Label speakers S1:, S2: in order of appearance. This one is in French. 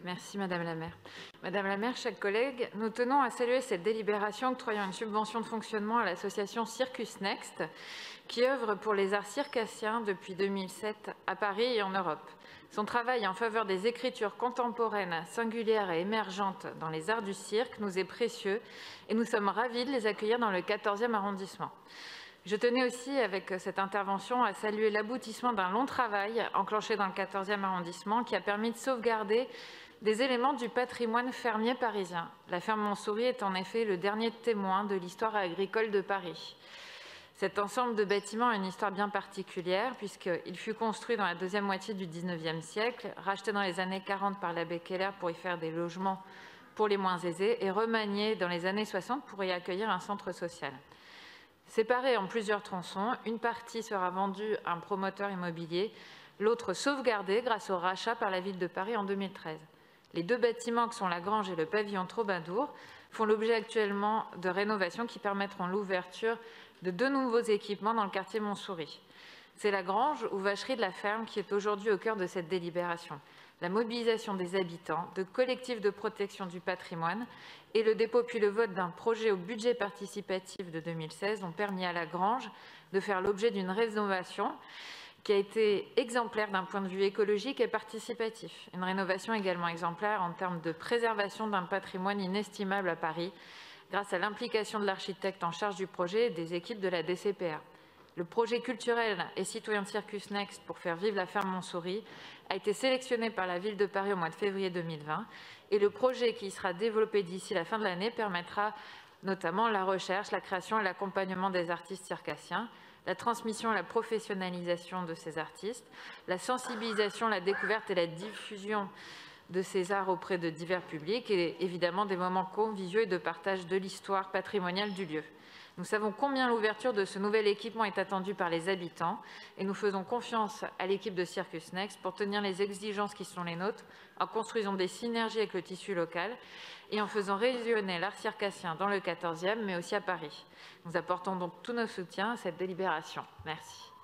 S1: Merci Madame la maire. Madame la maire, chers collègues, nous tenons à saluer cette délibération octroyant une subvention de fonctionnement à l'association Circus Next, qui œuvre pour les arts circassiens depuis 2007 à Paris et en Europe. Son travail en faveur des écritures contemporaines, singulières et émergentes dans les arts du cirque nous est précieux et nous sommes ravis de les accueillir dans le 14e arrondissement. Je tenais aussi, avec cette intervention, à saluer l'aboutissement d'un long travail enclenché dans le 14e arrondissement qui a permis de sauvegarder des éléments du patrimoine fermier parisien. La ferme Montsouris est en effet le dernier témoin de l'histoire agricole de Paris. Cet ensemble de bâtiments a une histoire bien particulière puisqu'il fut construit dans la deuxième moitié du 19e siècle, racheté dans les années 40 par l'abbé Keller pour y faire des logements pour les moins aisés et remanié dans les années 60 pour y accueillir un centre social. Séparé en plusieurs tronçons, une partie sera vendue à un promoteur immobilier, l'autre sauvegardée grâce au rachat par la ville de Paris en 2013. Les deux bâtiments que sont la Grange et le pavillon Troubadour font l'objet actuellement de rénovations qui permettront l'ouverture de deux nouveaux équipements dans le quartier Montsouris. C'est la Grange ou vacherie de la ferme qui est aujourd'hui au cœur de cette délibération. La mobilisation des habitants, de collectifs de protection du patrimoine et le dépôt puis le vote d'un projet au budget participatif de 2016 ont permis à la Grange de faire l'objet d'une rénovation qui a été exemplaire d'un point de vue écologique et participatif. Une rénovation également exemplaire en termes de préservation d'un patrimoine inestimable à Paris, grâce à l'implication de l'architecte en charge du projet et des équipes de la DCPA. Le projet culturel et citoyen de Circus Next pour faire vivre la ferme Montsouris a été sélectionné par la ville de Paris au mois de février 2020 et le projet qui sera développé d'ici la fin de l'année permettra notamment la recherche, la création et l'accompagnement des artistes circassiens, la transmission et la professionnalisation de ces artistes, la sensibilisation, la découverte et la diffusion de ces arts auprès de divers publics et évidemment des moments conviviaux et de partage de l'histoire patrimoniale du lieu. Nous savons combien l'ouverture de ce nouvel équipement est attendue par les habitants et nous faisons confiance à l'équipe de Circus Next pour tenir les exigences qui sont les nôtres en construisant des synergies avec le tissu local et en faisant rayonner l'art circassien dans le 14e mais aussi à Paris. Nous apportons donc tout notre soutien à cette délibération. Merci.